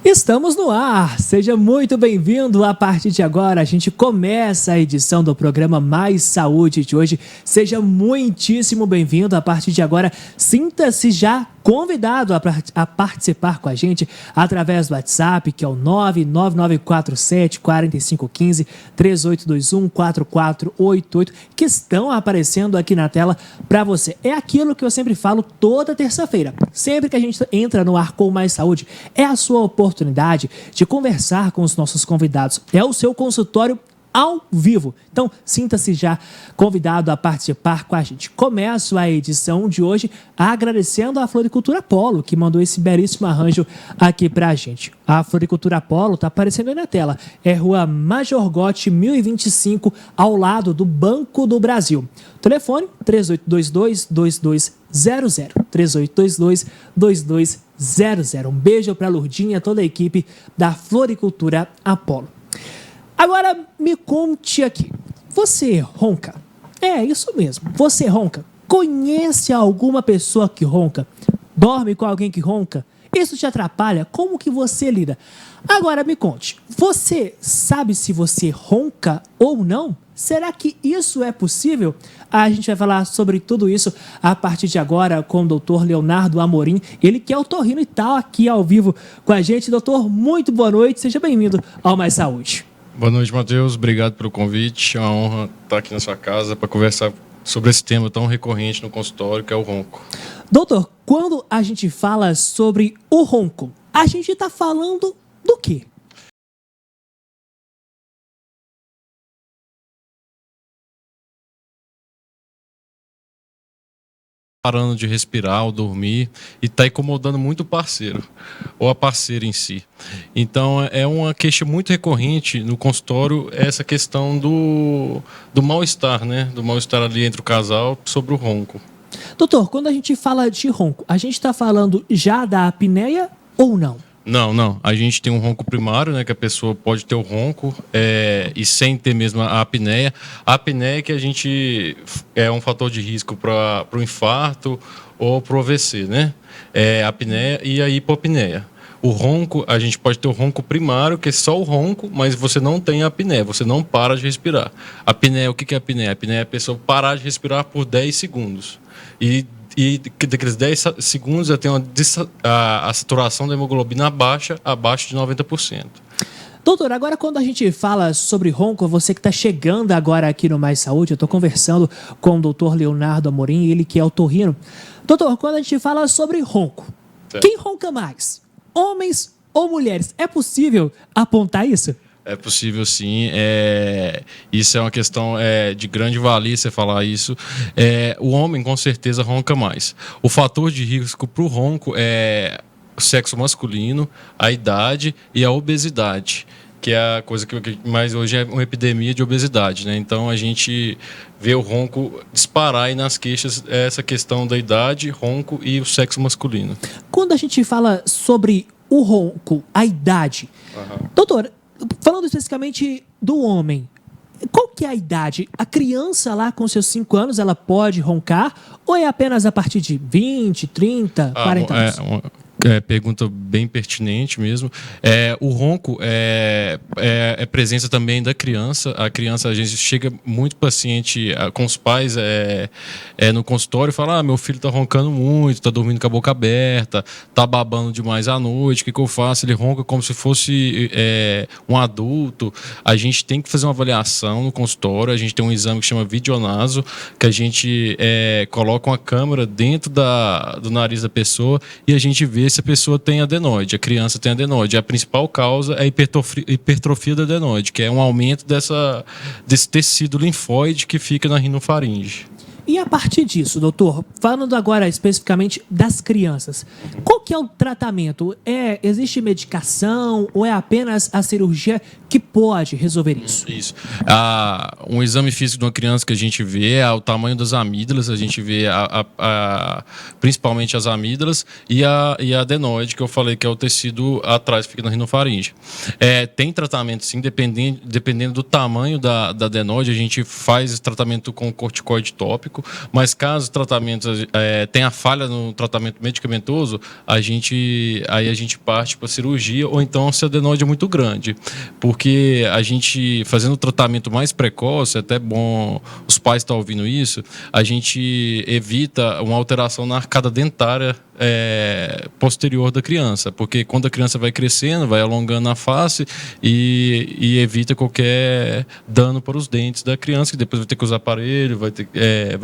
Estamos no ar, seja muito bem-vindo. A partir de agora, a gente começa a edição do programa Mais Saúde de hoje. Seja muitíssimo bem-vindo. A partir de agora, sinta-se já convidado a participar com a gente através do WhatsApp, que é o 99947-4515, 3821-4488, que estão aparecendo aqui na tela para você. É aquilo que eu sempre falo toda terça-feira. Sempre que a gente entra no ar com Mais Saúde, é a sua oportunidade de conversar com os nossos convidados. É o seu consultório ao vivo. Então, sinta-se já convidado a participar com a gente. Começo a edição de hoje agradecendo a Floricultura Polo, que mandou esse belíssimo arranjo aqui pra gente. A Floricultura Polo tá aparecendo aí na tela. É Rua Major Gotti, 1025, ao lado do Banco do Brasil. Telefone 3822-2200. 3822-2200. Um beijo pra Lourdinha, toda a equipe da Floricultura Apolo. Agora, me conte aqui. Você ronca? É, isso mesmo. Você ronca? Conhece alguma pessoa que ronca? Dorme com alguém que ronca? Isso te atrapalha? Como que você lida? Agora, me conte. Você sabe se você ronca ou não? Será que isso é possível? A gente vai falar sobre tudo isso a partir de agora com o doutor Leonardo Amorim. Ele que é otorrino e tal, aqui ao vivo com a gente. Doutor, muito boa noite. Seja bem-vindo ao Mais Saúde. Boa noite, Matheus. Obrigado pelo convite. É uma honra estar aqui na sua casa para conversar sobre esse tema tão recorrente no consultório, que é o ronco. Doutor, quando a gente fala sobre o ronco, a gente está falando do quê? Parando de respirar ou dormir e está incomodando muito o parceiro ou a parceira em si. Então é uma queixa muito recorrente no consultório, essa questão do mal-estar, né? Do mal-estar ali entre o casal sobre o ronco. Doutor, quando a gente fala de ronco, a gente está falando já da apneia ou não? Não. A gente tem um ronco primário, né? Que a pessoa pode ter o ronco e sem ter mesmo a apneia. A apneia que a gente é um fator de risco para o infarto ou para o AVC, né? A apneia e a hipopneia. O ronco, a gente pode ter o ronco primário, que é só o ronco, mas você não tem a apneia, você não para de respirar. A apneia, o que é a apneia? A apneia é a pessoa parar de respirar por 10 segundos. E daqueles 10 segundos já tem a saturação da hemoglobina abaixo de 90%. Doutor, agora quando a gente fala sobre ronco, você que está chegando agora aqui no Mais Saúde, eu estou conversando com o doutor Leonardo Amorim, ele que é otorrino. Doutor, quando a gente fala sobre ronco, quem ronca mais? Homens ou mulheres? É possível apontar isso? É possível, sim. Isso é uma questão de grande valia você falar isso. O homem, com certeza, ronca mais. O fator de risco para o ronco é o sexo masculino, a idade e a obesidade, que é a coisa que mais hoje é uma epidemia de obesidade, né? Então, a gente vê o ronco disparar aí nas queixas, essa questão da idade, ronco e o sexo masculino. Quando a gente fala sobre o ronco, a idade, doutor, falando especificamente do homem, qual que é a idade? A criança lá com seus 5 anos, ela pode roncar? Ou é apenas a partir de 20, 30, 40 anos? Pergunta bem pertinente mesmo. O ronco é presença também da criança. A criança, a gente chega muito paciente com os pais no consultório e fala: meu filho está roncando muito, está dormindo com a boca aberta, está babando demais à noite, o que eu faço? Ele ronca como se fosse um adulto. A gente tem que fazer uma avaliação no consultório. A gente tem um exame que chama videonaso, que a gente coloca uma câmera dentro do nariz da pessoa e a gente vê se a pessoa tem adenoide, a criança tem adenoide. A principal causa é a hipertrofia da adenoide, que é um aumento desse tecido linfóide que fica na rinofaringe. E a partir disso, doutor, falando agora especificamente das crianças, qual que é o tratamento? Existe medicação ou é apenas a cirurgia que pode resolver isso? Isso. Um exame físico de uma criança que a gente vê é o tamanho das amígdalas, a gente vê principalmente as amígdalas e a adenoide, que eu falei que é o tecido atrás, que fica na rinofaringe. Tem tratamento, sim, dependendo do tamanho da adenoide, a gente faz tratamento com corticoide tópico, médico, mas caso o tratamento tenha falha no tratamento medicamentoso, aí a gente parte para cirurgia, ou então se a adenose é muito grande, porque a gente fazendo o tratamento mais precoce, é até bom os pais estar ouvindo isso, a gente evita uma alteração na arcada dentária posterior da criança, porque quando a criança vai crescendo, vai alongando a face e evita qualquer dano para os dentes da criança, que depois vai ter que usar aparelho, vai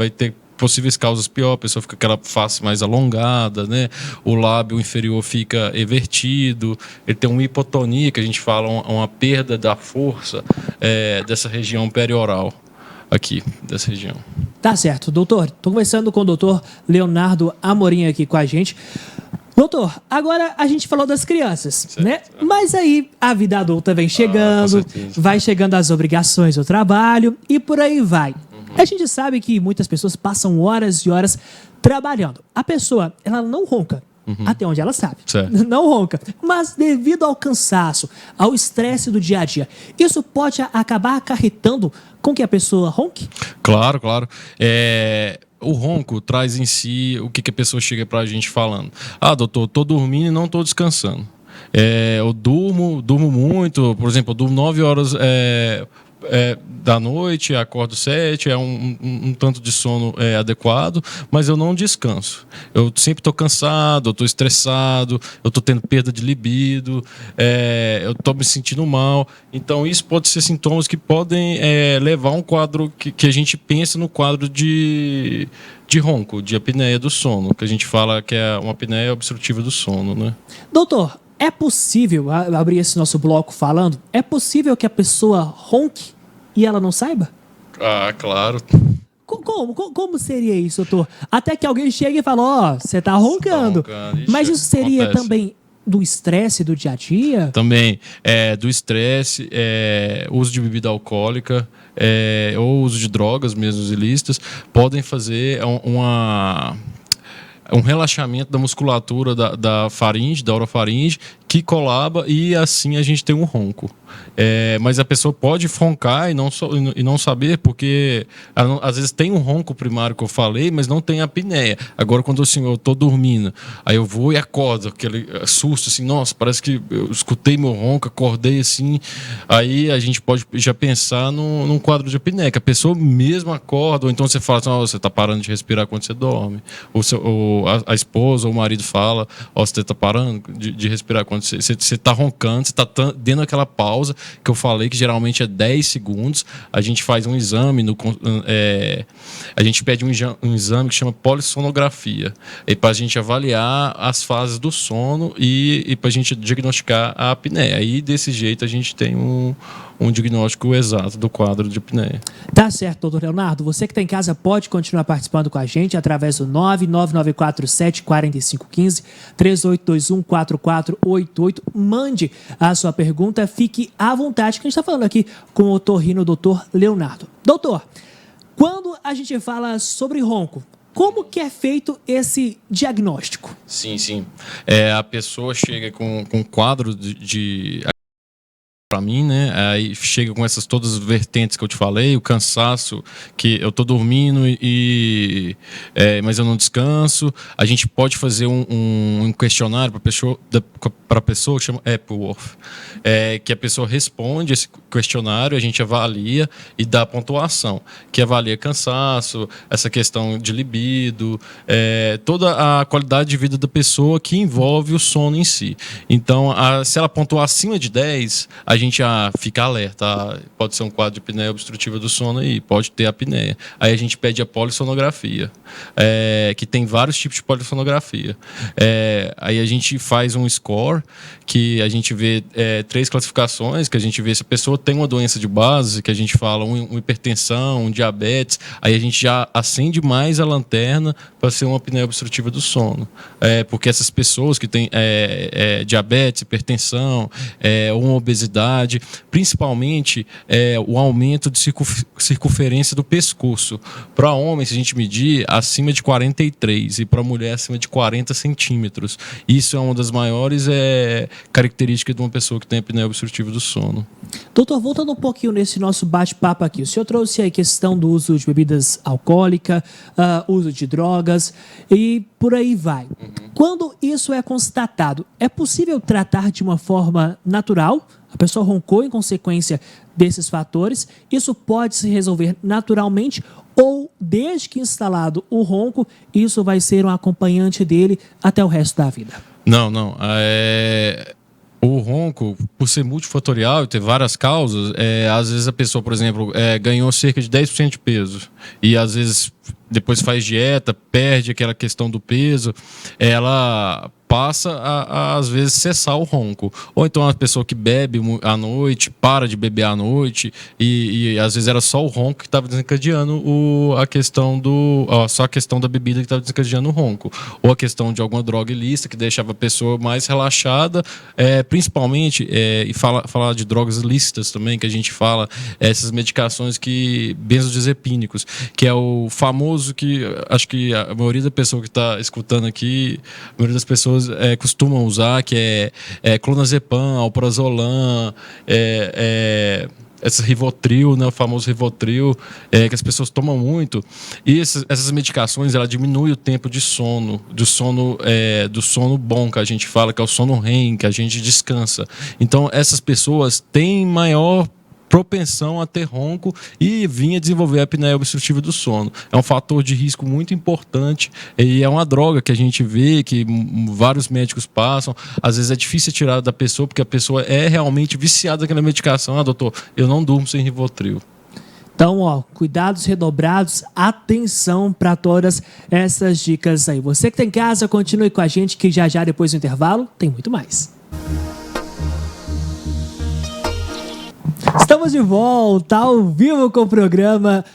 ter possíveis causas pior, a pessoa fica com aquela face mais alongada, né? O lábio inferior fica evertido, ele tem uma hipotonia, que a gente fala, uma perda da força dessa região perioral aqui, dessa região. Tá certo, doutor. Estou conversando com o doutor Leonardo Amorim aqui com a gente. Doutor, agora a gente falou das crianças, certo, né? Mas aí a vida adulta vem chegando, vai chegando as obrigações do trabalho e por aí vai. A gente sabe que muitas pessoas passam horas e horas trabalhando. A pessoa, ela não ronca, até onde ela sabe. Certo. Não ronca. Mas devido ao cansaço, ao estresse do dia a dia, isso pode acabar acarretando com que a pessoa ronque? Claro, claro. O ronco traz em si o que a pessoa chega pra gente falando. Ah, doutor, tô dormindo e não tô descansando. Eu durmo muito, por exemplo, eu durmo 9 horas da noite, acordo 7, um tanto de sono adequado, mas eu não descanso. Eu sempre estou cansado, eu estou estressado, eu estou tendo perda de libido, eu estou me sentindo mal. Então, isso pode ser sintomas que podem levar a um quadro que a gente pensa no quadro de ronco, de apneia do sono, que a gente fala que é uma apneia obstrutiva do sono, né? Doutor, é possível, abrir esse nosso bloco falando, é possível que a pessoa ronque e ela não saiba? Ah, claro. Como seria isso, doutor? Até que alguém chegue e fale, você tá roncando. Ixi, mas isso seria acontece. também do estresse do dia a dia? Também, do estresse, uso de bebida alcoólica, ou uso de drogas mesmo ilícitas, podem fazer um relaxamento da musculatura da faringe, da orofaringe, que colaba e assim a gente tem um ronco. Mas a pessoa pode roncar e não saber, porque ela às vezes tem um ronco primário que eu falei, mas não tem apneia. Agora, quando assim, eu estou dormindo, aí eu vou e acordo, aquele susto assim, nossa, parece que eu escutei meu ronco, acordei assim, aí a gente pode já pensar num quadro de apneia, que a pessoa mesmo acorda, ou então você fala assim, você está parando de respirar quando você dorme, ou a esposa ou o marido fala, você está parando de respirar quando você está roncando, você está dando aquela pausa que eu falei, que geralmente é 10 segundos. A gente faz um exame, a gente pede um exame que chama polissonografia, para a gente avaliar as fases do sono e para a gente diagnosticar a apneia. Aí, desse jeito, a gente tem um diagnóstico exato do quadro de apneia. Tá certo, doutor Leonardo. Você que está em casa pode continuar participando com a gente através do 99947-4515, 3821-4488. Mande a sua pergunta, fique à vontade, que a gente está falando aqui com o otorrino doutor Leonardo. Doutor, quando a gente fala sobre ronco, como que é feito esse diagnóstico? Sim. A pessoa chega com um quadro para mim, né? Aí chega com essas todas as vertentes que eu te falei, o cansaço, que eu tô dormindo mas eu não descanso. A gente pode fazer um questionário para a pessoa que chama Epworth, que a pessoa responde esse questionário, a gente avalia e dá pontuação, que avalia cansaço, essa questão de libido, toda a qualidade de vida da pessoa que envolve o sono em si. Então, se ela pontuar acima de 10, a gente fica alerta. Pode ser um quadro de apneia obstrutiva do sono aí, pode ter apneia. Aí a gente pede a polissonografia, que tem vários tipos de polissonografia. Aí a gente faz um score, que a gente vê 3 classificações, que a gente vê se a pessoa tem uma doença de base, que a gente fala uma hipertensão, um diabetes, aí a gente já acende mais a lanterna para ser uma apneia obstrutiva do sono. Porque essas pessoas que têm diabetes, hipertensão, ou uma obesidade, ansiedade, principalmente o aumento de circunferência do pescoço. Para homem, se a gente medir, acima de 43 e para mulher acima de 40 centímetros. Isso é uma das maiores características de uma pessoa que tem apneia obstrutiva do sono. Doutor, voltando um pouquinho nesse nosso bate-papo aqui, o senhor trouxe aí a questão do uso de bebidas alcoólicas, uso de drogas e por aí vai. Quando isso é constatado, é possível tratar de uma forma natural? A pessoa roncou em consequência desses fatores, isso pode se resolver naturalmente ou, desde que instalado o ronco, isso vai ser um acompanhante dele até o resto da vida? Não. O ronco, por ser multifatorial e ter várias causas, às vezes a pessoa, por exemplo, ganhou cerca de 10% de peso e às vezes depois faz dieta, perde aquela questão do peso, ela passa a às vezes cessar o ronco. Ou então a pessoa que bebe à noite, para de beber à noite e às vezes era só o ronco que estava desencadeando só a questão da bebida que estava desencadeando o ronco. Ou a questão de alguma droga ilícita que deixava a pessoa mais relaxada, principalmente, e falar de drogas ilícitas também, que a gente fala, essas medicações benzodiazepínicos, que é o famoso que acho que a maioria da pessoa que está escutando aqui, a maioria das pessoas costumam usar, que é clonazepam, alprazolam, esse Rivotril, né, o famoso Rivotril, que as pessoas tomam muito. E essas medicações, ela diminui o tempo de sono, do sono bom, que a gente fala, que é o sono REM, que a gente descansa. Então, essas pessoas têm maior propensão a ter ronco e vir a desenvolver a apneia obstrutiva do sono. É um fator de risco muito importante e é uma droga que a gente vê, que vários médicos passam. Às vezes é difícil tirar da pessoa, porque a pessoa é realmente viciada naquela medicação. Doutor, eu não durmo sem Rivotril. Então, cuidados redobrados, atenção para todas essas dicas aí. Você que está em casa, continue com a gente, que já depois do intervalo tem muito mais. Estamos de volta, ao vivo com o programa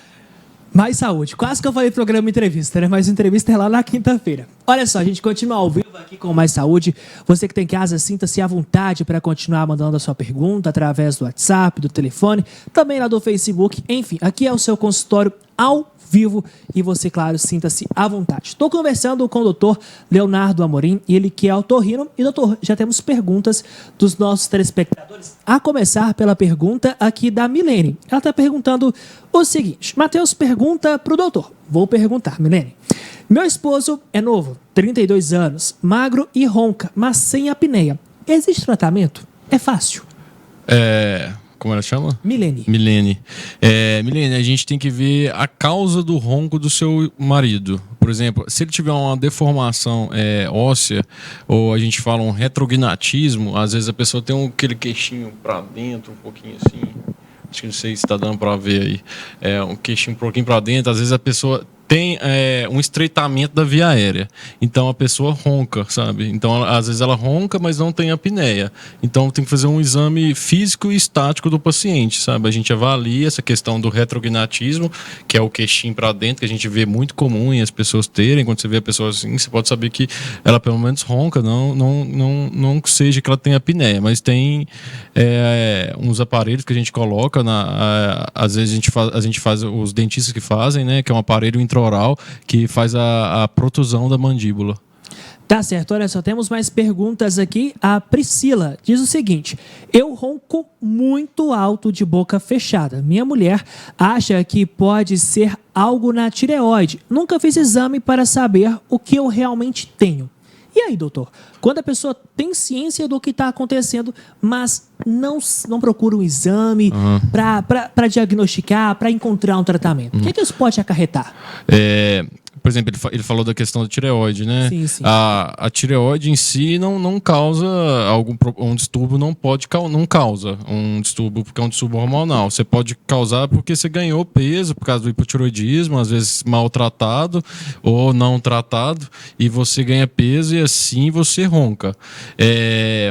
Mais Saúde. Quase que eu falei programa entrevista, né? Mas entrevista é lá na quinta-feira. Olha só, a gente continua ao vivo aqui com Mais Saúde. Você que tem em casa, sinta-se à vontade para continuar mandando a sua pergunta através do WhatsApp, do telefone, também lá do Facebook. Enfim, aqui é o seu consultório ao vivo e você, claro, sinta-se à vontade. Estou conversando com o doutor Leonardo Amorim, ele que é otorrino. E, doutor, já temos perguntas dos nossos telespectadores, a começar pela pergunta aqui da Milene. Ela está perguntando o seguinte: Matheus pergunta para o doutor. Vou perguntar, Milene. Meu esposo é novo, 32 anos, magro e ronca, mas sem apneia. Existe tratamento? É fácil? Como ela chama? Milene. Milene, a gente tem que ver a causa do ronco do seu marido. Por exemplo, se ele tiver uma deformação óssea, ou a gente fala um retrognatismo, às vezes a pessoa tem aquele queixinho para dentro, um pouquinho assim. Acho que não sei se está dando para ver aí. Um queixinho um pouquinho para dentro. Às vezes a pessoa tem um estreitamento da via aérea. Então a pessoa ronca, sabe? Então às vezes ela ronca, mas não tem apneia. Então tem que fazer um exame físico e estático do paciente, sabe? A gente avalia essa questão do retrognatismo, que é o queixinho para dentro, que a gente vê muito comum em as pessoas terem. Quando você vê a pessoa assim, você pode saber que ela pelo menos ronca, não seja que ela tenha apneia, mas tem uns aparelhos que a gente coloca, às vezes a gente faz, os dentistas que fazem, né? Que é um aparelho intraoral que faz a protusão da mandíbula. Tá certo, olha só, temos mais perguntas aqui. A Priscila diz o seguinte: eu ronco muito alto de boca fechada. Minha mulher acha que pode ser algo na tireoide. Nunca fiz exame para saber o que eu realmente tenho. E aí, doutor, quando a pessoa tem ciência do que está acontecendo, mas não procura um exame para diagnosticar, para encontrar um tratamento, o que isso pode acarretar? Por exemplo, ele falou da questão da tireoide, né? Sim. A tireoide em si não causa um distúrbio, não causa um distúrbio porque é um distúrbio hormonal. Você pode causar porque você ganhou peso por causa do hipotireoidismo, às vezes maltratado ou não tratado, e você ganha peso e assim você ronca.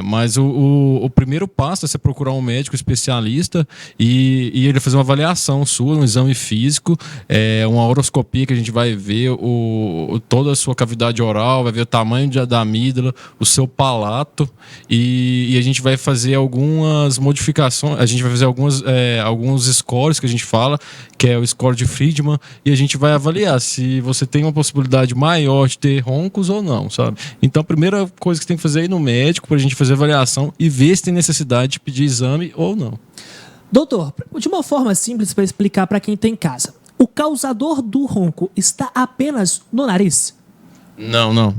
Mas o primeiro passo é você procurar um médico especialista e ele fazer uma avaliação sua, um exame físico, uma horoscopia que a gente vai ver toda a sua cavidade oral, vai ver o tamanho da amígdala, o seu palato e a gente vai fazer algumas modificações, a gente vai fazer alguns scores que a gente fala, que é o score de Friedman, e a gente vai avaliar se você tem uma possibilidade maior de ter roncos ou não, sabe? Então a primeira coisa que você tem que fazer é ir no médico para a gente fazer a avaliação e ver se tem necessidade de pedir exame ou não. Doutor, de uma forma simples para explicar para quem está em casa, o causador do ronco está apenas no nariz? Não.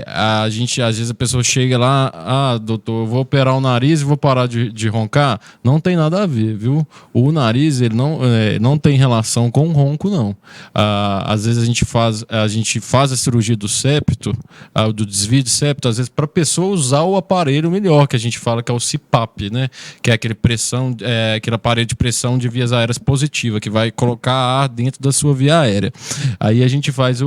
A gente, às vezes a pessoa chega lá, doutor, eu vou operar o nariz e vou parar de roncar. Não tem nada a ver, viu? O nariz, ele não tem relação com o ronco, não. Às vezes a gente faz a cirurgia do septo, do desvio de septo, às vezes para a pessoa usar o aparelho melhor, que a gente fala que é o CPAP, né? Que é aquele aparelho de pressão de vias aéreas positiva, que vai colocar ar dentro da sua via aérea. Aí a gente faz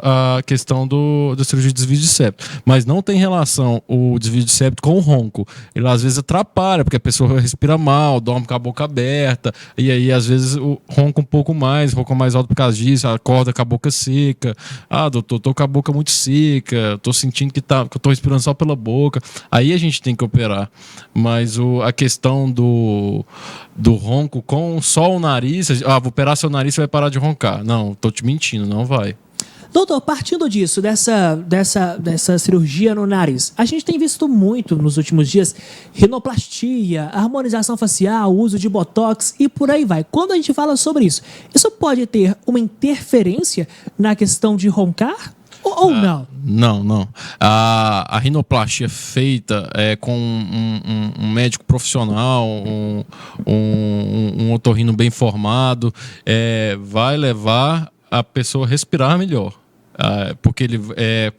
a questão da cirurgia de desvio de septo. Mas não tem relação o desvio de septo com o ronco. Ele às vezes atrapalha, porque a pessoa respira mal, dorme com a boca aberta, e aí às vezes ronca um pouco mais, ronca mais alto por causa disso, acorda com a boca seca. Doutor, tô com a boca muito seca, tô sentindo que eu tô respirando só pela boca. Aí a gente tem que operar. Mas a questão do ronco com só o nariz, vou operar seu nariz, você vai parar de roncar. Não, tô te mentindo, não vai. Doutor, partindo disso, dessa cirurgia no nariz, a gente tem visto muito nos últimos dias rinoplastia, harmonização facial, uso de botox e por aí vai. Quando a gente fala sobre isso pode ter uma interferência na questão de roncar ou não? Não. A rinoplastia feita com um médico profissional, um otorrino bem formado, vai levar a pessoa a respirar melhor. Porque ele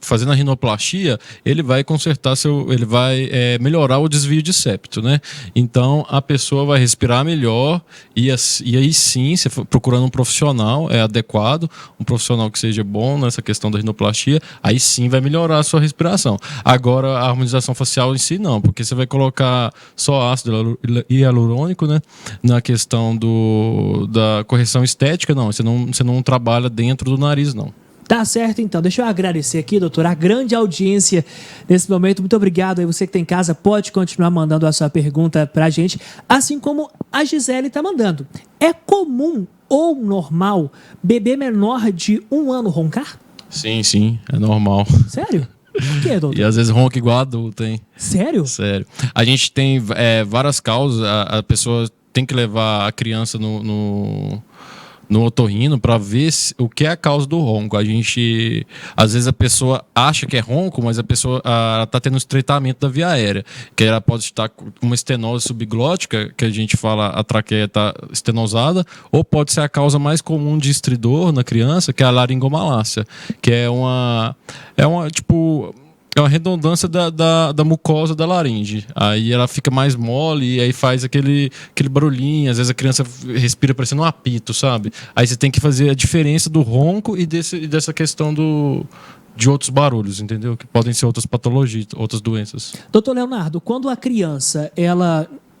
fazendo a rinoplastia, ele vai consertar ele vai melhorar o desvio de septo, né? Então a pessoa vai respirar melhor e aí sim, você procurando um profissional adequado, um profissional que seja bom nessa questão da rinoplastia, aí sim vai melhorar a sua respiração. Agora a harmonização facial em si não, porque você vai colocar só ácido hialurônico, né? Na questão da correção estética, não, você não trabalha dentro do nariz, não. Tá certo, então. Deixa eu agradecer aqui, doutor, a grande audiência nesse momento. Muito obrigado aí. Você que está em casa pode continuar mandando a sua pergunta para a gente, assim como a Gisele está mandando. É comum ou normal bebê menor de 1 ano roncar? Sim, é normal. Sério? Por quê, doutor? E às vezes ronca igual adulto, hein? Sério? Sério. A gente tem várias causas. A pessoa tem que levar a criança no otorrino para ver o que é a causa do ronco. Às vezes a pessoa acha que é ronco, mas a pessoa está tendo um estreitamento da via aérea, que ela pode estar com uma estenose subglótica, que a gente fala a traqueia está estenosada, ou pode ser a causa mais comum de estridor na criança, que é a laringomalácia, que é uma redundância da mucosa da laringe. Aí ela fica mais mole e aí faz aquele barulhinho. Às vezes a criança respira parecendo um apito, sabe? Aí você tem que fazer a diferença do ronco e dessa questão de outros barulhos, entendeu? Que podem ser outras patologias, outras doenças. Doutor Leonardo, quando a criança,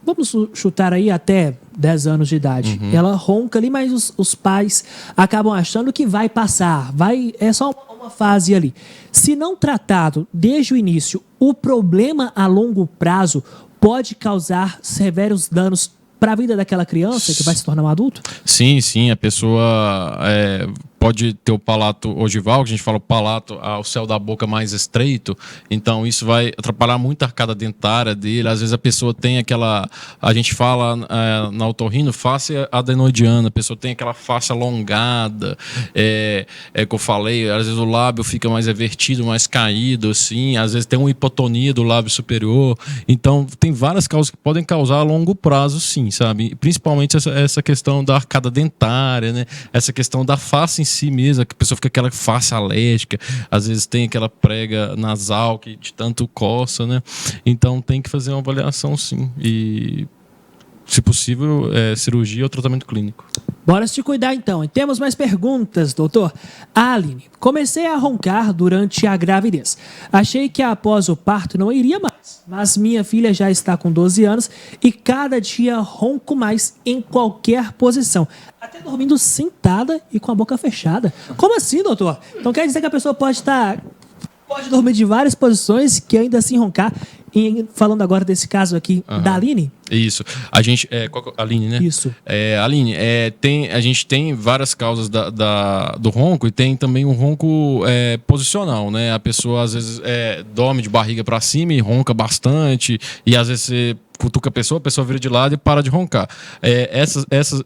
vamos chutar aí até 10 anos de idade, ela ronca ali, mas os pais acabam achando que vai passar, é só uma fase ali. Se não tratado desde o início, o problema a longo prazo pode causar severos danos para a vida daquela criança que vai se tornar um adulto? Sim, a pessoa pode ter o palato ogival, que a gente fala o palato, o céu da boca mais estreito, então isso vai atrapalhar muito a arcada dentária dele. Às vezes a pessoa tem a gente fala na otorrino, face adenoidiana, a pessoa tem aquela face alongada, que eu falei, às vezes o lábio fica mais evertido, mais caído, assim, às vezes tem uma hipotonia do lábio superior. Então tem várias causas que podem causar a longo prazo, sim, sabe? Principalmente essa questão da arcada dentária, né? Essa questão da face em si mesmo, que a pessoa fica aquela face alérgica, às vezes tem aquela prega nasal que de tanto coça, né? Então tem que fazer uma avaliação, sim. E se possível, cirurgia ou tratamento clínico. Bora se cuidar então. E temos mais perguntas, doutor. Aline, comecei a roncar durante a gravidez. Achei que após o parto não iria mais, mas minha filha já está com 12 anos e cada dia ronco mais em qualquer posição. Até dormindo sentada e com a boca fechada. Como assim, doutor? Então quer dizer que a pessoa pode dormir de várias posições que ainda assim roncar? E falando agora desse caso aqui da Aline? Isso. A gente. Aline, né? Isso. Aline, a gente tem várias causas do ronco e tem também um ronco posicional, né? A pessoa às vezes dorme de barriga para cima e ronca bastante, e às vezes você cutuca a pessoa vira de lado e para de roncar.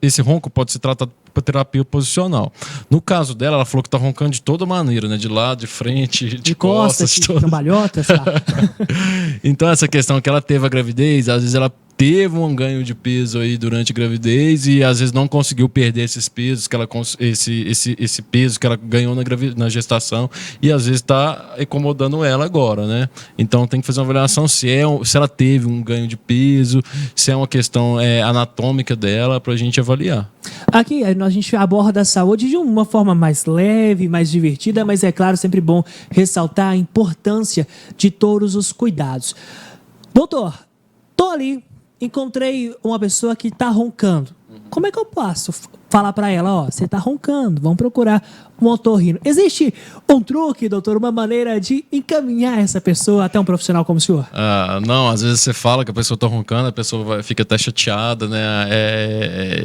Esse ronco pode ser tratado por terapia posicional. No caso dela, ela falou que está roncando de toda maneira, né? De lado, de frente, de costas, de cambalhotas, tá? Então, essa questão que ela teve a gravidez, às vezes ela teve um ganho de peso aí durante a gravidez e às vezes não conseguiu perder esses pesos, esse peso que ela ganhou na gestação, e às vezes está incomodando ela agora, né? Então tem que fazer uma avaliação se ela teve um ganho de peso, se é uma questão anatômica dela, para a gente avaliar. Aqui a gente aborda a saúde de uma forma mais leve, mais divertida, mas é claro, sempre bom ressaltar a importância de todos os cuidados. Doutor, tô ali, encontrei uma pessoa que está roncando. Como é que eu posso falar para ela, ó, você está roncando, vamos procurar um otorrino? Existe um truque, doutor, uma maneira de encaminhar essa pessoa até um profissional como o senhor? Não, às vezes você fala que a pessoa está roncando, a pessoa fica até chateada, né?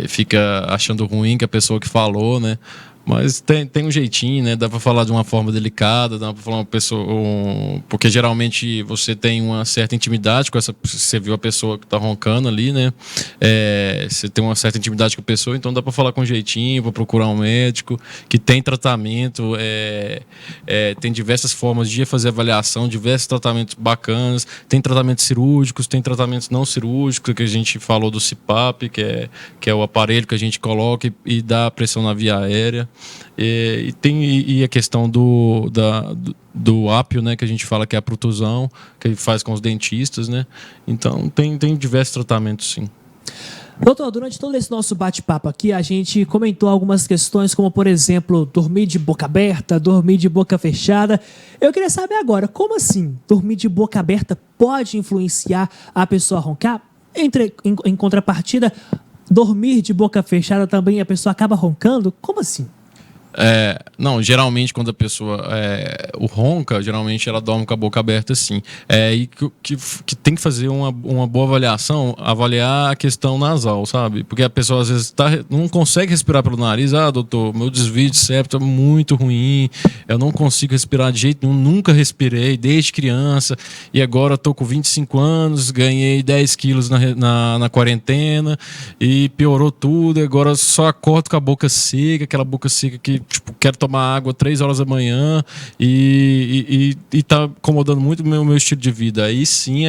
Fica achando ruim que a pessoa que falou, né? Mas tem um jeitinho, né? Dá para falar de uma forma delicada, dá para falar uma pessoa, porque geralmente você tem uma certa intimidade com essa, você viu a pessoa que está roncando ali, né? Você tem uma certa intimidade com a pessoa, então dá para falar com jeitinho, para procurar um médico que tem tratamento, tem diversas formas de fazer avaliação, diversos tratamentos bacanas, tem tratamentos cirúrgicos, tem tratamentos não cirúrgicos, que a gente falou do CPAP, que é o aparelho que a gente coloca e dá pressão na via aérea. E a questão do ápio, né, que a gente fala que é a protusão, que ele faz com os dentistas, né? Então tem diversos tratamentos, sim. Doutor, durante todo esse nosso bate-papo aqui, a gente comentou algumas questões, como, por exemplo, dormir de boca aberta, dormir de boca fechada. Eu queria saber agora, como assim dormir de boca aberta pode influenciar a pessoa a roncar? Em contrapartida, dormir de boca fechada também a pessoa acaba roncando? Como assim? Não, geralmente quando a pessoa ronca, geralmente ela dorme com a boca aberta, sim. E que tem que fazer uma boa avaliação, avaliar a questão nasal, sabe? Porque a pessoa às vezes não consegue respirar pelo nariz. Doutor, meu desvio de septo é muito ruim, eu não consigo respirar de jeito nenhum, nunca respirei desde criança, e agora eu tô com 25 anos, ganhei 10 quilos na quarentena, e piorou tudo, agora só acordo com a boca seca, aquela boca seca que quero tomar água 3 horas da manhã e tá incomodando muito o meu estilo de vida. Aí sim,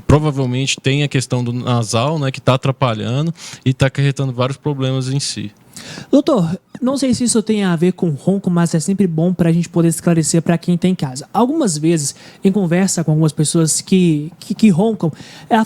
provavelmente tem a questão do nasal, né, que está atrapalhando e está acarretando vários problemas em si. Doutor, não sei se isso tem a ver com ronco, mas é sempre bom para a gente poder esclarecer para quem está em casa. Algumas vezes, em conversa com algumas pessoas que roncam,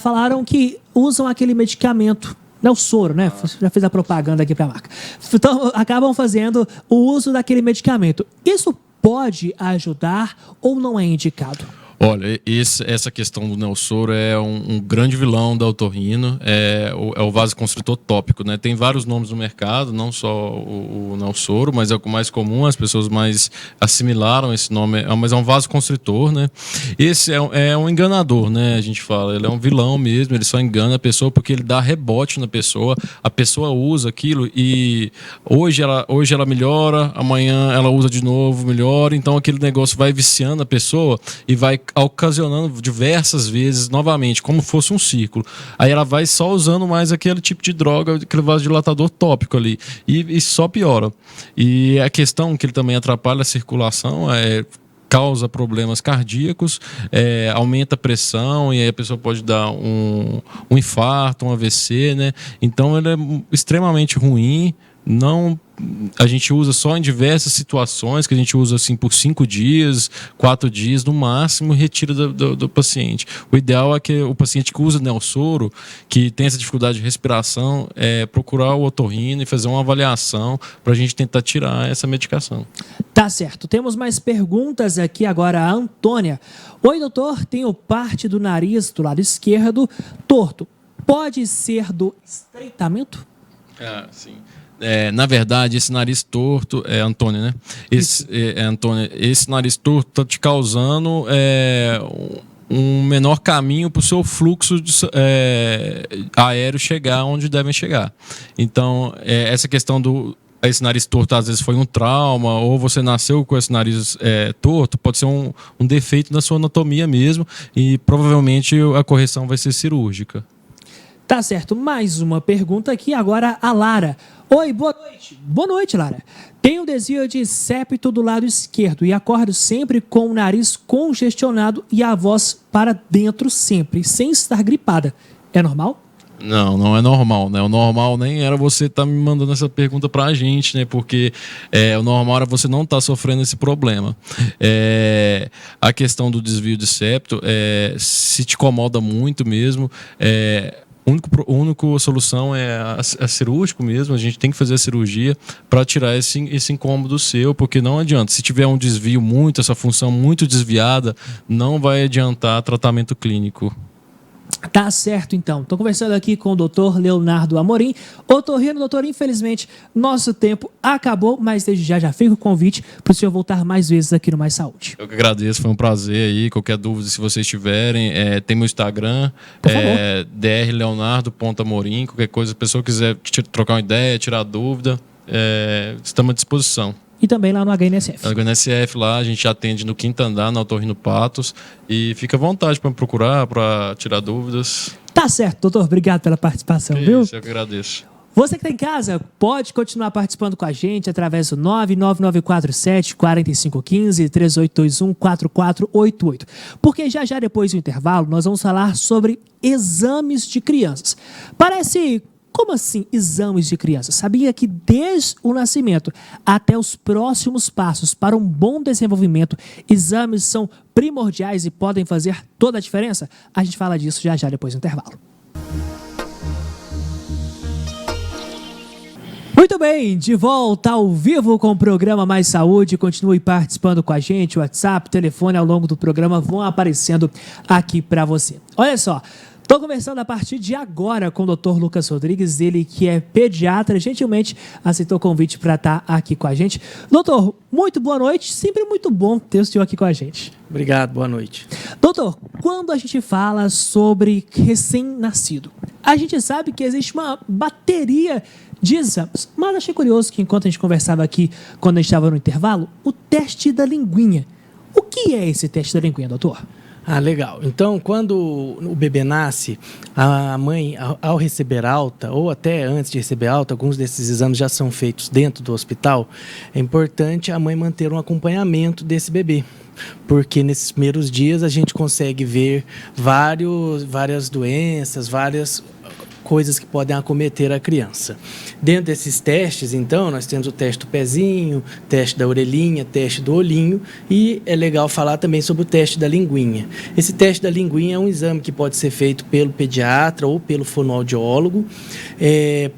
falaram que usam aquele medicamento. Não, o soro, né? Já fez a propaganda aqui para a marca. Então, acabam fazendo o uso daquele medicamento. Isso pode ajudar ou não é indicado? Olha, essa questão do neossoro é um grande vilão da otorrino, é o vasoconstritor tópico, né? Tem vários nomes no mercado, não só o neossoro, mas é o mais comum, as pessoas mais assimilaram esse nome, mas é um vasoconstritor, né? Esse é um enganador, né? A gente fala, ele é um vilão mesmo, ele só engana a pessoa porque ele dá rebote na pessoa, a pessoa usa aquilo e hoje ela melhora, amanhã ela usa de novo, melhora, então aquele negócio vai viciando a pessoa e vai ocasionando diversas vezes novamente, como fosse um ciclo. Aí ela vai só usando mais aquele tipo de droga, aquele vasodilatador tópico ali, e só piora. E a questão que ele também atrapalha a circulação causa problemas cardíacos, aumenta a pressão e aí a pessoa pode dar um infarto, um AVC, né? Então ele é extremamente ruim, não, a gente usa só em diversas situações, que a gente usa assim por 5 dias, 4 dias no máximo, e retira do paciente. O ideal é que o paciente que usa Nelsoro, que tem essa dificuldade de respiração, procurar o otorrino e fazer uma avaliação para a gente tentar tirar essa medicação. Tá certo. Temos mais perguntas aqui agora. A Antônia. Oi, doutor. Tenho parte do nariz do lado esquerdo torto. Pode ser do estreitamento? Sim. Na verdade, esse nariz torto, Antônia, né? Antônia, esse nariz torto está te causando um menor caminho para o seu fluxo aéreo chegar onde devem chegar. Então, essa questão esse nariz torto às vezes foi um trauma, ou você nasceu com esse nariz torto, pode ser um defeito na sua anatomia mesmo, e provavelmente a correção vai ser cirúrgica. Tá certo. Mais uma pergunta aqui agora, a Lara. Oi, boa noite. Boa noite, Lara. Tenho desvio de septo do lado esquerdo e acordo sempre com o nariz congestionado e a voz para dentro sempre, sem estar gripada. É normal? Não, não é normal, né? O normal nem era você estar me mandando essa pergunta pra gente, né? Porque o normal era você não estar sofrendo esse problema. A questão do desvio de septo, se te incomoda muito mesmo, a única solução é a cirúrgico mesmo. A gente tem que fazer a cirurgia para tirar esse incômodo seu, porque não adianta. Se tiver um desvio muito, essa função muito desviada, não vai adiantar tratamento clínico. Tá certo, então. Estou conversando aqui com o doutor Leonardo Amorim. Otorrino, doutor, infelizmente, nosso tempo acabou, mas desde já fica o convite para o senhor voltar mais vezes aqui no Mais Saúde. Eu que agradeço, foi um prazer aí. Qualquer dúvida, se vocês tiverem, tem meu Instagram, drleonardo.amorim. Qualquer coisa, se a pessoa quiser trocar uma ideia, tirar dúvida, estamos à disposição. E também lá no HNSF. No HNSF, lá a gente atende no 5º andar, na Otorrino Patos. E fica à vontade para me procurar, para tirar dúvidas. Tá certo, doutor. Obrigado pela participação, viu? Isso, eu que agradeço. Você que está em casa, pode continuar participando com a gente através do 99947-4515, 3821-4488. Porque já depois do intervalo, nós vamos falar sobre exames de crianças. Como assim exames de criança? Sabia que desde o nascimento até os próximos passos para um bom desenvolvimento, exames são primordiais e podem fazer toda a diferença? A gente fala disso já depois do intervalo. Muito bem, de volta ao vivo com o programa Mais Saúde. Continue participando com a gente. O WhatsApp, telefone ao longo do programa vão aparecendo aqui para você. Olha só. Estou conversando a partir de agora com o Dr. Lucas Rodrigues, ele que é pediatra, gentilmente aceitou o convite para estar aqui com a gente. Doutor, muito boa noite, sempre muito bom ter o senhor aqui com a gente. Obrigado, boa noite. Doutor, quando a gente fala sobre recém-nascido, a gente sabe que existe uma bateria de exames, mas achei curioso que enquanto a gente conversava aqui, quando a gente estava no intervalo, o teste da linguinha. O que é esse teste da linguinha, doutor? Legal. Então, quando o bebê nasce, a mãe, ao receber alta, ou até antes de receber alta, alguns desses exames já são feitos dentro do hospital, é importante a mãe manter um acompanhamento desse bebê. Porque nesses primeiros dias a gente consegue ver várias doenças, várias coisas que podem acometer a criança. Dentro desses testes, então, nós temos o teste do pezinho, teste da orelhinha, teste do olhinho, e é legal falar também sobre o teste da linguinha. Esse teste da linguinha é um exame que pode ser feito pelo pediatra ou pelo fonoaudiólogo,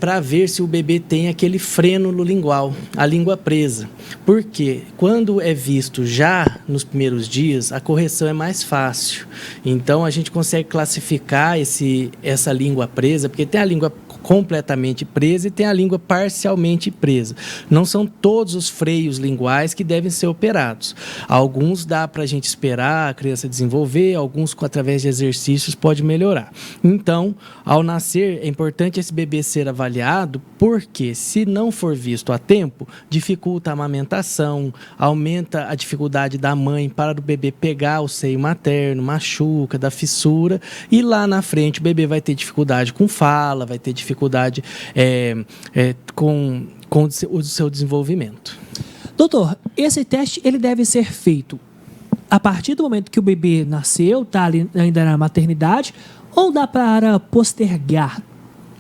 para ver se o bebê tem aquele frênulo lingual, a língua presa. Porque quando é visto já nos primeiros dias, a correção é mais fácil. Então, a gente consegue classificar essa língua presa, porque tem a língua completamente presa e tem a língua parcialmente presa. Não são todos os freios linguais que devem ser operados. Alguns dá para a gente esperar a criança desenvolver, alguns através de exercícios pode melhorar. Então, ao nascer, é importante esse bebê ser avaliado, porque se não for visto a tempo, dificulta a amamentação, aumenta a dificuldade da mãe para o bebê pegar o seio materno, machuca, dá fissura, e lá na frente o bebê vai ter dificuldade com fala, vai ter dificuldade com o seu desenvolvimento. Doutor, esse teste ele deve ser feito a partir do momento que o bebê nasceu, está ali ainda na maternidade, ou dá para postergar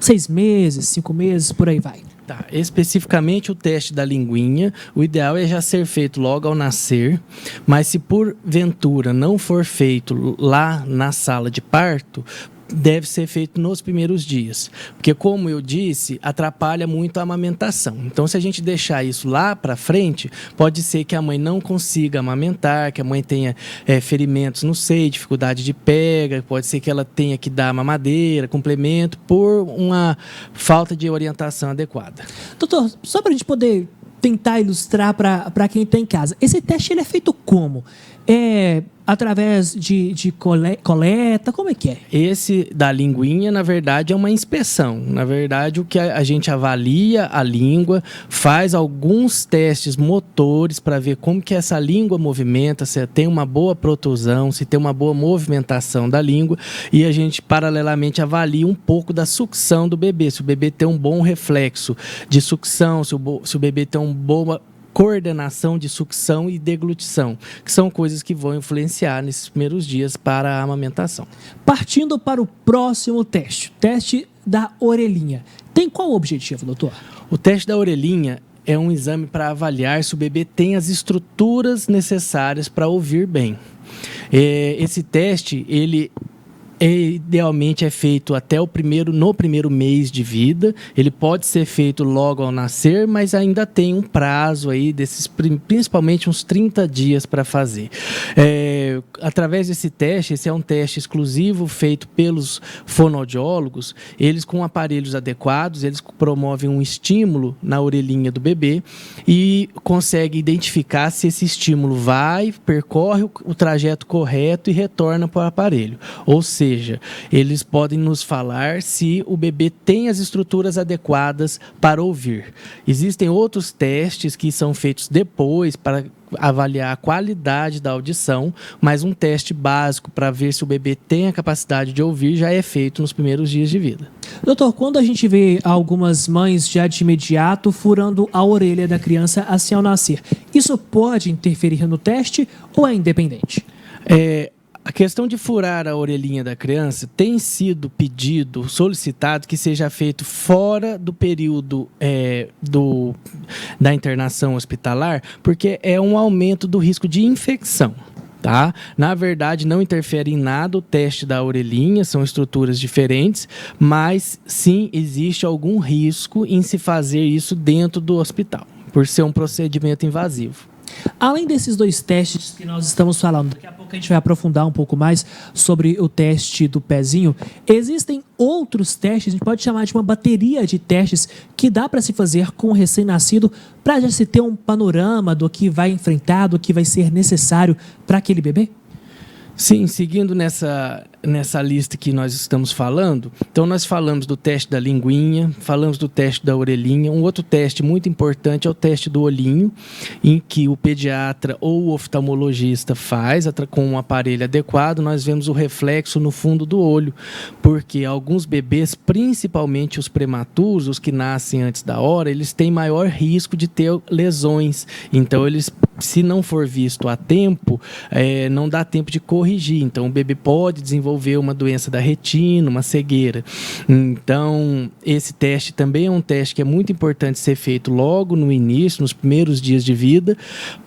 6 meses, 5 meses, por aí vai? Tá, especificamente o teste da linguinha, o ideal é já ser feito logo ao nascer, mas se porventura não for feito lá na sala de parto, deve ser feito nos primeiros dias, porque como eu disse, atrapalha muito a amamentação. Então, se a gente deixar isso lá para frente, pode ser que a mãe não consiga amamentar, que a mãe tenha ferimentos no seio, dificuldade de pega, pode ser que ela tenha que dar mamadeira, complemento, por uma falta de orientação adequada. Doutor, só para a gente poder tentar ilustrar para quem está em casa, esse teste ele é feito como? É através de coleta? Como é que é? Esse da linguinha, na verdade, é uma inspeção. Na verdade, o que a gente avalia a língua, faz alguns testes motores para ver como que essa língua movimenta, se tem uma boa protusão, se tem uma boa movimentação da língua, e a gente, paralelamente, avalia um pouco da sucção do bebê. Se o bebê tem um bom reflexo de sucção, se o bebê tem uma boa coordenação de sucção e deglutição, que são coisas que vão influenciar nesses primeiros dias para a amamentação. Partindo para o próximo teste, teste da orelhinha. Tem qual objetivo, doutor? O teste da orelhinha é um exame para avaliar se o bebê tem as estruturas necessárias para ouvir bem. Esse teste, ele idealmente é feito no primeiro mês de vida. Ele pode ser feito logo ao nascer, mas ainda tem um prazo aí principalmente uns 30 dias para fazer. Através desse teste, esse é um teste exclusivo feito pelos fonoaudiólogos. Eles, com aparelhos adequados, eles promovem um estímulo na orelhinha do bebê e conseguem identificar se esse estímulo percorre o trajeto correto e retorna para o aparelho. Ou seja, eles podem nos falar se o bebê tem as estruturas adequadas para ouvir. Existem outros testes que são feitos depois para avaliar a qualidade da audição, mas um teste básico para ver se o bebê tem a capacidade de ouvir já é feito nos primeiros dias de vida. Doutor, quando a gente vê algumas mães já de imediato furando a orelha da criança assim ao nascer, isso pode interferir no teste ou é independente? A questão de furar a orelhinha da criança tem sido solicitado que seja feito fora do período da internação hospitalar, porque é um aumento do risco de infecção. Tá? Na verdade, não interfere em nada o teste da orelhinha, são estruturas diferentes, mas sim existe algum risco em se fazer isso dentro do hospital, por ser um procedimento invasivo. Além desses dois testes que nós estamos falando, daqui a pouco a gente vai aprofundar um pouco mais sobre o teste do pezinho, existem outros testes, a gente pode chamar de uma bateria de testes que dá para se fazer com o recém-nascido para já se ter um panorama do que vai enfrentar, do que vai ser necessário para aquele bebê? Sim, seguindo nessa lista que nós estamos falando, então nós falamos do teste da linguinha, falamos do teste da orelhinha. Um outro teste muito importante é o teste do olhinho, em que o pediatra ou o oftalmologista faz com um aparelho adequado. Nós vemos o reflexo no fundo do olho, porque alguns bebês, principalmente os prematuros, os que nascem antes da hora, eles têm maior risco de ter lesões. Então, se não for visto a tempo, não dá tempo de corrigir. Então, o bebê pode desenvolver uma doença da retina, uma cegueira. Então, esse teste também é um teste que é muito importante ser feito logo no início, nos primeiros dias de vida,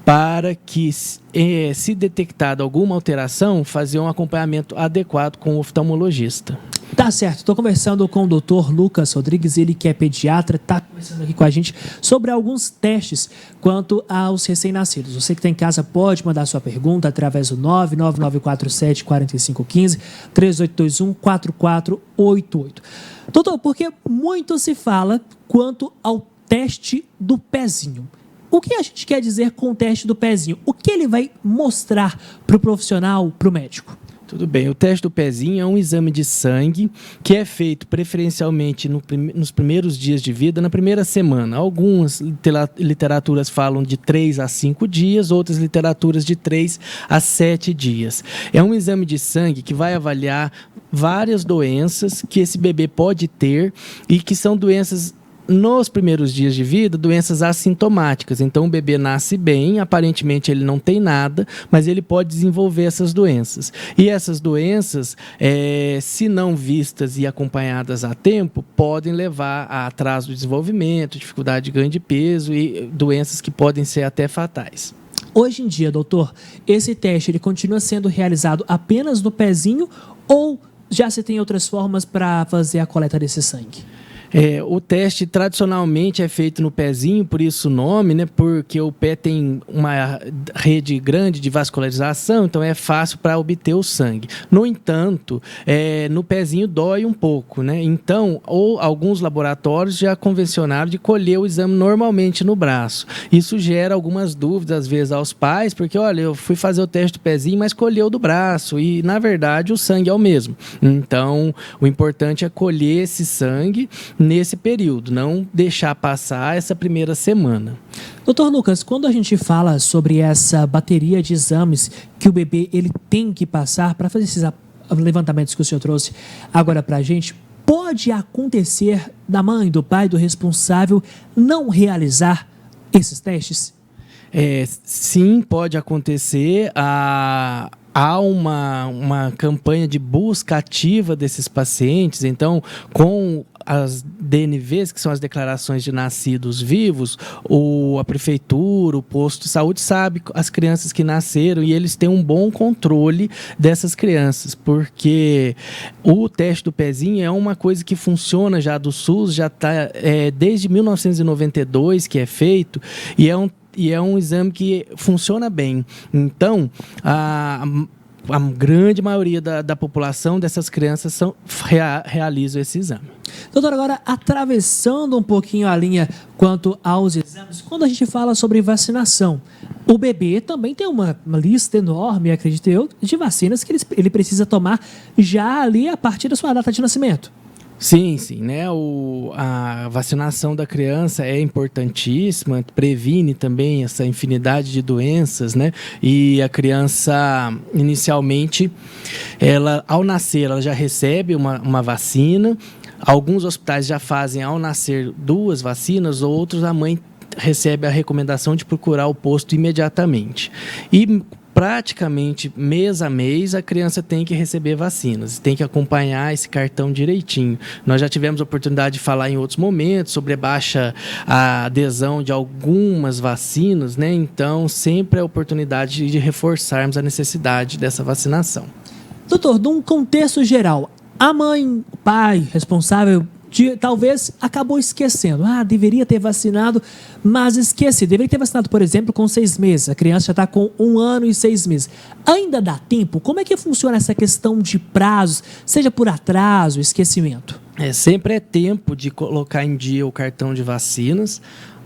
para que, se detectada alguma alteração, fazer um acompanhamento adequado com o oftalmologista. Tá certo, estou conversando com o Dr. Lucas Rodrigues, ele que é pediatra, está conversando aqui com a gente sobre alguns testes quanto aos recém-nascidos. Você que está em casa pode mandar sua pergunta através do 99947-4515, 3821-4488. Doutor, porque muito se fala quanto ao teste do pezinho. O que a gente quer dizer com o teste do pezinho? O que ele vai mostrar para o profissional, para o médico? Tudo bem, o teste do pezinho é um exame de sangue que é feito preferencialmente nos primeiros dias de vida, na primeira semana. Algumas literaturas falam de 3 a 5 dias, outras literaturas de 3 a 7 dias. É um exame de sangue que vai avaliar várias doenças que esse bebê pode ter e que são doenças nos primeiros dias de vida, doenças assintomáticas. Então, o bebê nasce bem, aparentemente ele não tem nada, mas ele pode desenvolver essas doenças. E essas doenças, se não vistas e acompanhadas a tempo, podem levar a atraso do desenvolvimento, dificuldade de ganho de peso e doenças que podem ser até fatais. Hoje em dia, doutor, esse teste ele continua sendo realizado apenas no pezinho ou já se tem outras formas para fazer a coleta desse sangue? O teste tradicionalmente é feito no pezinho, por isso o nome, né? Porque o pé tem uma rede grande de vascularização, então é fácil para obter o sangue. No entanto, no pezinho dói um pouco, né? Então, alguns laboratórios já convencionaram de colher o exame normalmente no braço. Isso gera algumas dúvidas, às vezes, aos pais, porque, olha, eu fui fazer o teste do pezinho, mas colheu do braço, e, na verdade, o sangue é o mesmo. Então, o importante é colher esse sangue nesse período, não deixar passar essa primeira semana. Doutor Lucas, quando a gente fala sobre essa bateria de exames que o bebê ele tem que passar para fazer esses levantamentos que o senhor trouxe agora para a gente, pode acontecer da mãe, do pai, do responsável não realizar esses testes? Sim, pode acontecer. Há uma campanha de busca ativa desses pacientes, então, com as DNVs, que são as declarações de nascidos vivos, a prefeitura, o posto de saúde sabe as crianças que nasceram e eles têm um bom controle dessas crianças, porque o teste do pezinho é uma coisa que funciona já do SUS, já está desde 1992 que é feito, e é um exame que funciona bem. Então, a grande maioria da população dessas crianças realizam esse exame. Doutor, agora atravessando um pouquinho a linha quanto aos exames, quando a gente fala sobre vacinação, o bebê também tem uma lista enorme, acredito eu, de vacinas que ele precisa tomar já ali a partir da sua data de nascimento. Sim, né? A vacinação da criança é importantíssima, previne também essa infinidade de doenças, né? E a criança, inicialmente, ao nascer, ela já recebe uma vacina. Alguns hospitais já fazem, ao nascer, 2 vacinas, outros a mãe recebe a recomendação de procurar o posto imediatamente. E praticamente mês a mês a criança tem que receber vacinas, tem que acompanhar esse cartão direitinho. Nós já tivemos a oportunidade de falar em outros momentos sobre a baixa adesão de algumas vacinas, né? Então sempre é a oportunidade de reforçarmos a necessidade dessa vacinação. Doutor, num contexto geral, a mãe, o pai responsável talvez acabou esquecendo. Deveria ter vacinado, mas esqueci. Deveria ter vacinado, por exemplo, com 6 meses. A criança já está com 1 ano e 6 meses. Ainda dá tempo? Como é que funciona essa questão de prazos, seja por atraso, esquecimento? Sempre é tempo de colocar em dia o cartão de vacinas.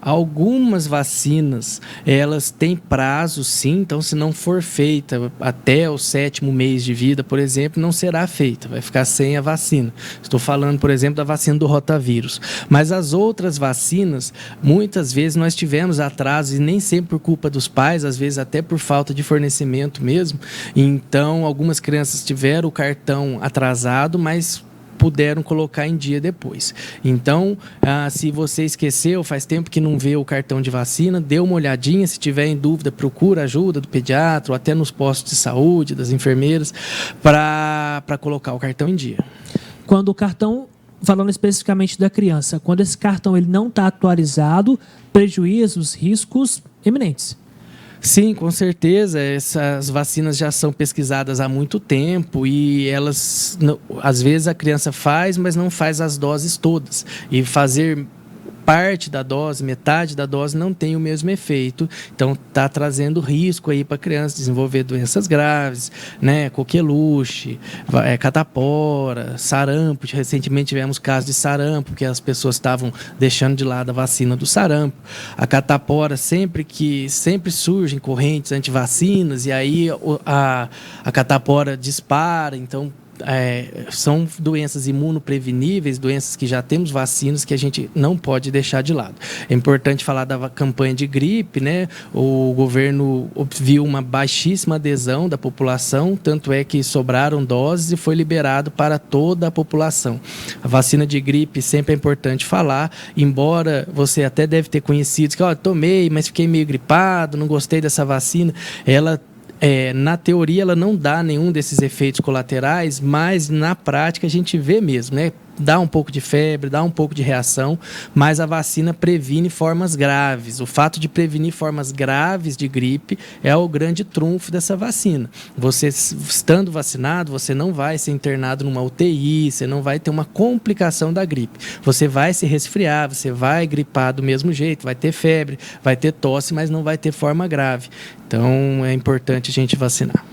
Algumas vacinas, elas têm prazo, sim, então se não for feita até o 7º mês de vida, por exemplo, não será feita, vai ficar sem a vacina. Estou falando, por exemplo, da vacina do rotavírus. Mas as outras vacinas, muitas vezes nós tivemos atrasos, e nem sempre por culpa dos pais, às vezes até por falta de fornecimento mesmo. Então, algumas crianças tiveram o cartão atrasado, mas puderam colocar em dia depois. Então, se você esqueceu, faz tempo que não vê o cartão de vacina, dê uma olhadinha, se tiver em dúvida, procura ajuda do pediatra ou até nos postos de saúde, das enfermeiras, para colocar o cartão em dia. Quando o cartão, falando especificamente da criança, quando esse cartão ele não está atualizado, prejuízos, riscos eminentes. Sim, com certeza. Essas vacinas já são pesquisadas há muito tempo e elas, às vezes a criança faz, mas não faz as doses todas. E fazer parte da dose, metade da dose, não tem o mesmo efeito. Então, está trazendo risco aí para a criança desenvolver doenças graves, né? Coqueluche, catapora, sarampo. Recentemente tivemos casos de sarampo, que as pessoas estavam deixando de lado a vacina do sarampo. A catapora, sempre surgem correntes antivacinas, e aí a catapora dispara, então são doenças imunopreveníveis, doenças que já temos vacinas que a gente não pode deixar de lado. É importante falar da campanha de gripe, né? O governo viu uma baixíssima adesão da população, tanto é que sobraram doses e foi liberado para toda a população. A vacina de gripe sempre é importante falar, embora você até deve ter conhecido que tomei, mas fiquei meio gripado, não gostei dessa vacina. Ela na teoria, ela não dá nenhum desses efeitos colaterais, mas na prática a gente vê mesmo, né? Dá um pouco de febre, dá um pouco de reação, mas a vacina previne formas graves. O fato de prevenir formas graves de gripe é o grande trunfo dessa vacina. Você, estando vacinado, você não vai ser internado numa UTI, você não vai ter uma complicação da gripe. Você vai se resfriar, você vai gripar do mesmo jeito, vai ter febre, vai ter tosse, mas não vai ter forma grave. Então, é importante a gente vacinar.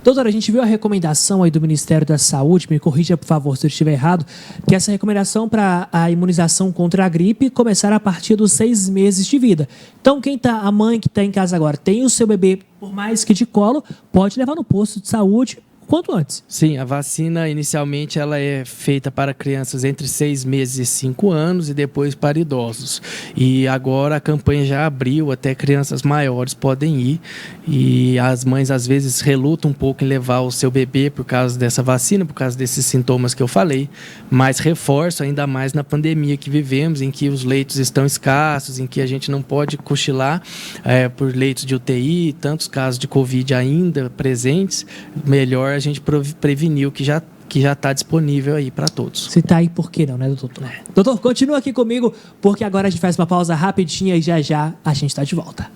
Doutora, a gente viu a recomendação aí do Ministério da Saúde, me corrija, por favor, se eu estiver errado, que essa recomendação para a imunização contra a gripe começar a partir dos 6 meses de vida. Então, a mãe que está em casa agora, tem o seu bebê, por mais que de colo, pode levar no posto de saúde quanto antes. Sim, a vacina inicialmente ela é feita para crianças entre 6 meses e 5 anos e depois para idosos. E agora a campanha já abriu, até crianças maiores podem ir. E as mães às vezes relutam um pouco em levar o seu bebê por causa dessa vacina, por causa desses sintomas que eu falei. Mas reforço ainda mais na pandemia que vivemos, em que os leitos estão escassos, em que a gente não pode cochilar por leitos de UTI, tantos casos de Covid ainda presentes, melhor a gente prevenir o que já está disponível aí para todos. Se está aí, por que não, né, doutor? Doutor, continua aqui comigo, porque agora a gente faz uma pausa rapidinha e já a gente está de volta.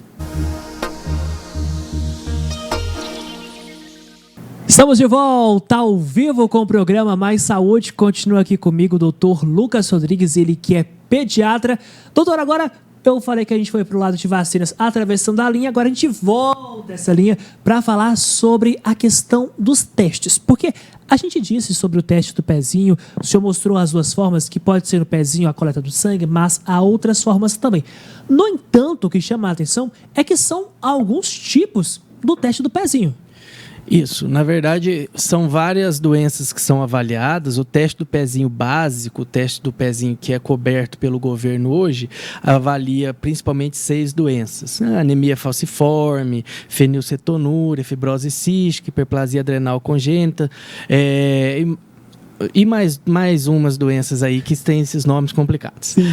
Estamos de volta ao vivo com o programa Mais Saúde. Continua aqui comigo o doutor Lucas Rodrigues, ele que é pediatra. Doutor, agora eu falei que a gente foi para o lado de vacinas atravessando a linha, agora a gente volta essa linha para falar sobre a questão dos testes. Porque a gente disse sobre o teste do pezinho, o senhor mostrou as duas formas, que pode ser no pezinho a coleta do sangue, mas há outras formas também. No entanto, o que chama a atenção é que são alguns tipos do teste do pezinho. Isso, na verdade, são várias doenças que são avaliadas. O teste do pezinho básico, o teste do pezinho que é coberto pelo governo hoje, avalia principalmente 6 doenças. Anemia falciforme, fenilcetonúria, fibrose cística, hiperplasia adrenal congênita, e mais umas doenças aí que têm esses nomes complicados. Sim.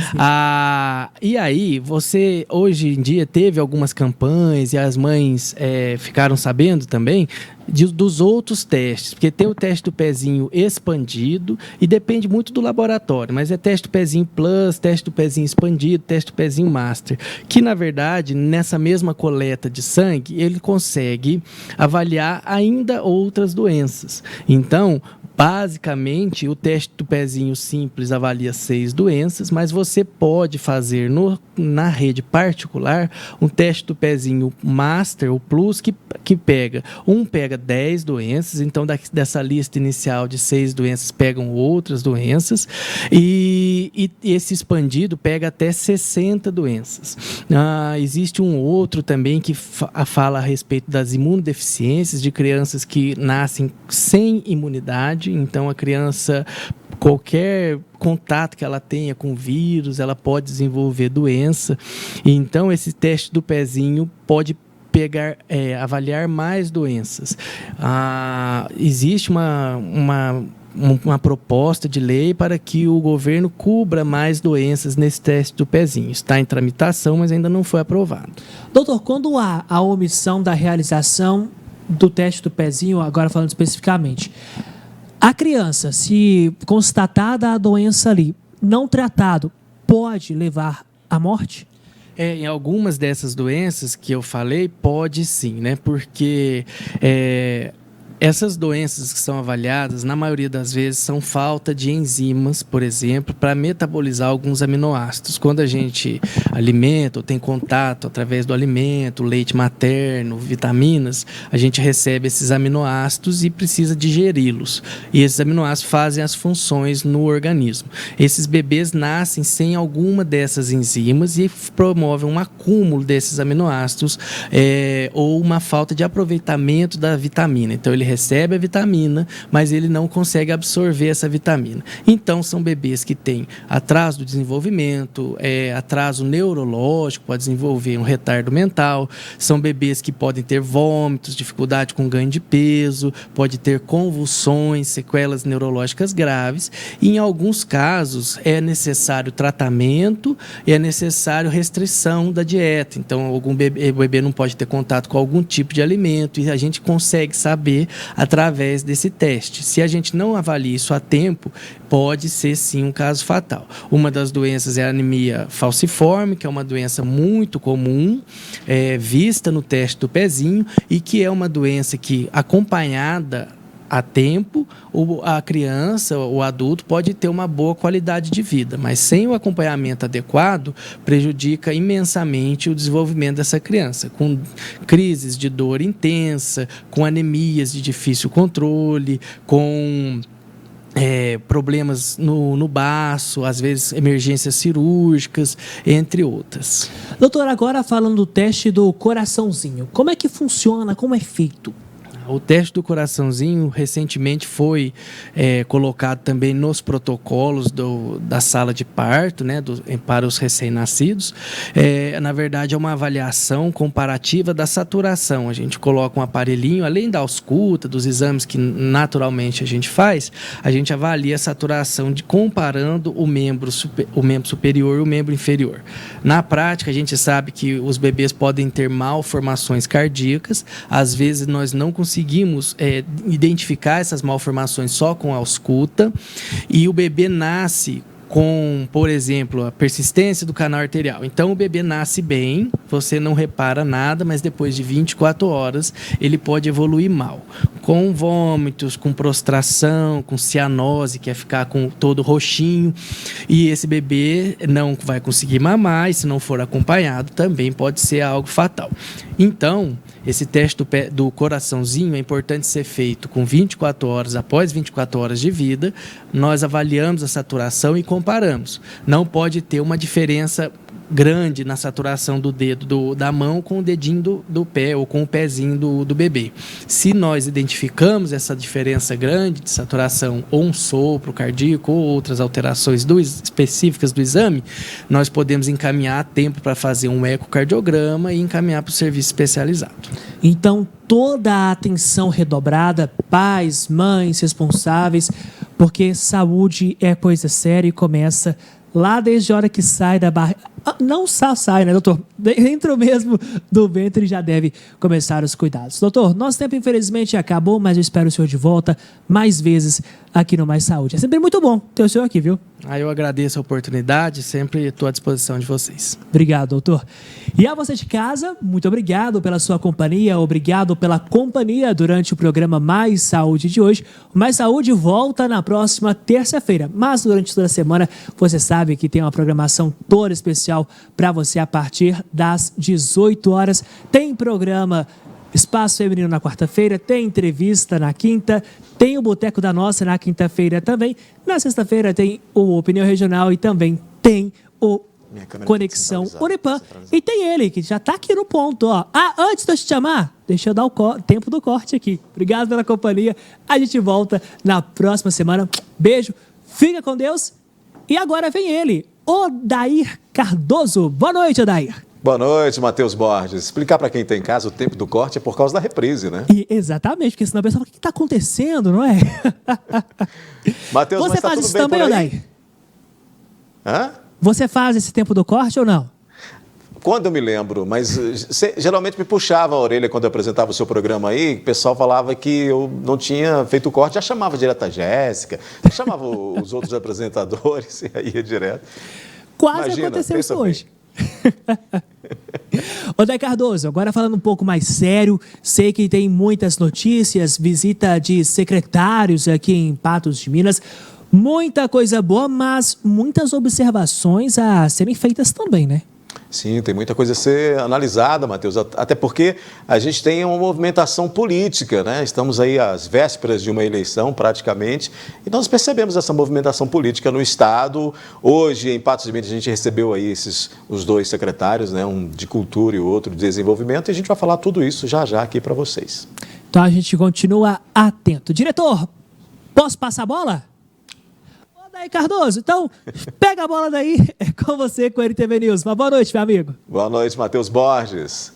E aí, você hoje em dia teve algumas campanhas e as mães ficaram sabendo também dos outros testes, porque tem o teste do pezinho expandido e depende muito do laboratório, mas é teste do pezinho plus, teste do pezinho expandido, teste do pezinho master, que na verdade, nessa mesma coleta de sangue, ele consegue avaliar ainda outras doenças. Então, basicamente, o teste do pezinho simples avalia 6 doenças, mas você pode fazer na rede particular um teste do pezinho master, o plus, que pega 10 doenças, então dessa lista inicial de 6 doenças pegam outras doenças, e esse expandido pega até 60 doenças. Existe um outro também que fala a respeito das imunodeficiências de crianças que nascem sem imunidade. Então, a criança, qualquer contato que ela tenha com vírus, ela pode desenvolver doença. Então, esse teste do pezinho pode avaliar mais doenças. Existe uma proposta de lei para que o governo cubra mais doenças nesse teste do pezinho. Está em tramitação, mas ainda não foi aprovado. Doutor, quando há a omissão da realização do teste do pezinho, agora falando especificamente, a criança, se constatada a doença ali, não tratado, pode levar à morte? Em algumas dessas doenças que eu falei, pode sim, né? Porque essas doenças que são avaliadas, na maioria das vezes, são falta de enzimas, por exemplo, para metabolizar alguns aminoácidos. Quando a gente alimenta ou tem contato através do alimento, leite materno, vitaminas, a gente recebe esses aminoácidos e precisa digeri-los. E esses aminoácidos fazem as funções no organismo. Esses bebês nascem sem alguma dessas enzimas e promovem um acúmulo desses aminoácidos ou uma falta de aproveitamento da vitamina. Então, ele recebe a vitamina, mas ele não consegue absorver essa vitamina. Então, são bebês que têm atraso do desenvolvimento, atraso neurológico, pode desenvolver um retardo mental, são bebês que podem ter vômitos, dificuldade com ganho de peso, pode ter convulsões, sequelas neurológicas graves, e em alguns casos é necessário tratamento e é necessário restrição da dieta. Então, o bebê não pode ter contato com algum tipo de alimento e a gente consegue saber através desse teste. Se a gente não avalia isso a tempo, pode ser sim um caso fatal. Uma das doenças é a anemia falciforme, que é uma doença muito comum, vista no teste do pezinho e que é uma doença que, acompanhada a tempo, a criança, o adulto pode ter uma boa qualidade de vida, mas sem o acompanhamento adequado, prejudica imensamente o desenvolvimento dessa criança, com crises de dor intensa, com anemias de difícil controle, com problemas no baço, às vezes emergências cirúrgicas, entre outras. Doutor, agora falando do teste do coraçãozinho, como é que funciona, como é feito? O teste do coraçãozinho recentemente foi colocado também nos protocolos da sala de parto, né, para os recém-nascidos. Na verdade, é uma avaliação comparativa da saturação. A gente coloca um aparelhinho, além da ausculta, dos exames que naturalmente a gente faz, a gente avalia a saturação comparando o membro superior e o membro inferior. Na prática, a gente sabe que os bebês podem ter malformações cardíacas, às vezes nós não conseguimos identificar essas malformações só com a ausculta, e o bebê nasce com, por exemplo, a persistência do canal arterial. Então, o bebê nasce bem, você não repara nada, mas depois de 24 horas, ele pode evoluir mal. Com vômitos, com prostração, com cianose, que é ficar com todo roxinho. E esse bebê não vai conseguir mamar, e se não for acompanhado, também pode ser algo fatal. Então, esse teste do coraçãozinho é importante ser feito com 24 horas, após 24 horas de vida. Nós avaliamos a saturação e comparamos. Não pode ter uma diferença grande na saturação do dedo da mão com o dedinho do pé ou com o pezinho do bebê. Se nós identificamos essa diferença grande de saturação, ou um sopro cardíaco ou outras alterações específicas do exame, nós podemos encaminhar a tempo para fazer um ecocardiograma e encaminhar para o serviço especializado. Então, toda a atenção redobrada, pais, mães, responsáveis, porque saúde é coisa séria e começa lá desde a hora que sai da barriga. Não só sai, né, doutor? Dentro mesmo do ventre já deve começar os cuidados. Doutor, nosso tempo infelizmente acabou, mas eu espero o senhor de volta mais vezes aqui no Mais Saúde. É sempre muito bom ter o senhor aqui, viu? Eu agradeço a oportunidade, sempre estou à disposição de vocês. Obrigado, doutor. E a você de casa, muito obrigado pela sua companhia, obrigado pela companhia durante o programa Mais Saúde de hoje. O Mais Saúde volta na próxima terça-feira, mas durante toda a semana você sabe que tem uma programação toda especial para você a partir das 18 horas. Tem programa Espaço Feminino na quarta-feira, tem entrevista na quinta, tem o Boteco da Nossa na quinta-feira também. Na sexta-feira tem o Opinião Regional e também tem o Conexão Unipam. E tem ele, que já está aqui no ponto. Ó. Antes de eu te chamar, deixa eu dar o tempo do corte aqui. Obrigado pela companhia. A gente volta na próxima semana. Beijo, fica com Deus. E agora vem ele, Odair Cardoso. Boa noite, Odair. Boa noite, Matheus Borges. Explicar para quem está em casa, o tempo do corte é por causa da reprise, né? Exatamente, porque senão a pessoa fala, o que está acontecendo, não é? Matheus, você faz isso também, Odair? Hã? Você faz esse tempo do corte ou não? Quando eu me lembro, mas geralmente me puxava a orelha quando eu apresentava o seu programa aí, o pessoal falava que eu não tinha feito o corte, já chamava direto a Jéssica, já chamava os outros apresentadores e aí ia direto. Quase aconteceu isso hoje. Odair Cardoso, agora falando um pouco mais sério, sei que tem muitas notícias, visita de secretários aqui em Patos de Minas, muita coisa boa, mas muitas observações a serem feitas também, né? Sim, tem muita coisa a ser analisada, Matheus, até porque a gente tem uma movimentação política, né? Estamos aí às vésperas de uma eleição, praticamente, e nós percebemos essa movimentação política no Estado. Hoje, em Patos de Minas, a gente recebeu aí os dois secretários, né? Um de Cultura e o outro de Desenvolvimento, e a gente vai falar tudo isso já aqui para vocês. Então a gente continua atento. Diretor, posso passar a bola? Daí, Cardoso, então pega a bola daí, é com você, com o NTV News. Uma boa noite, meu amigo. Boa noite, Matheus Borges.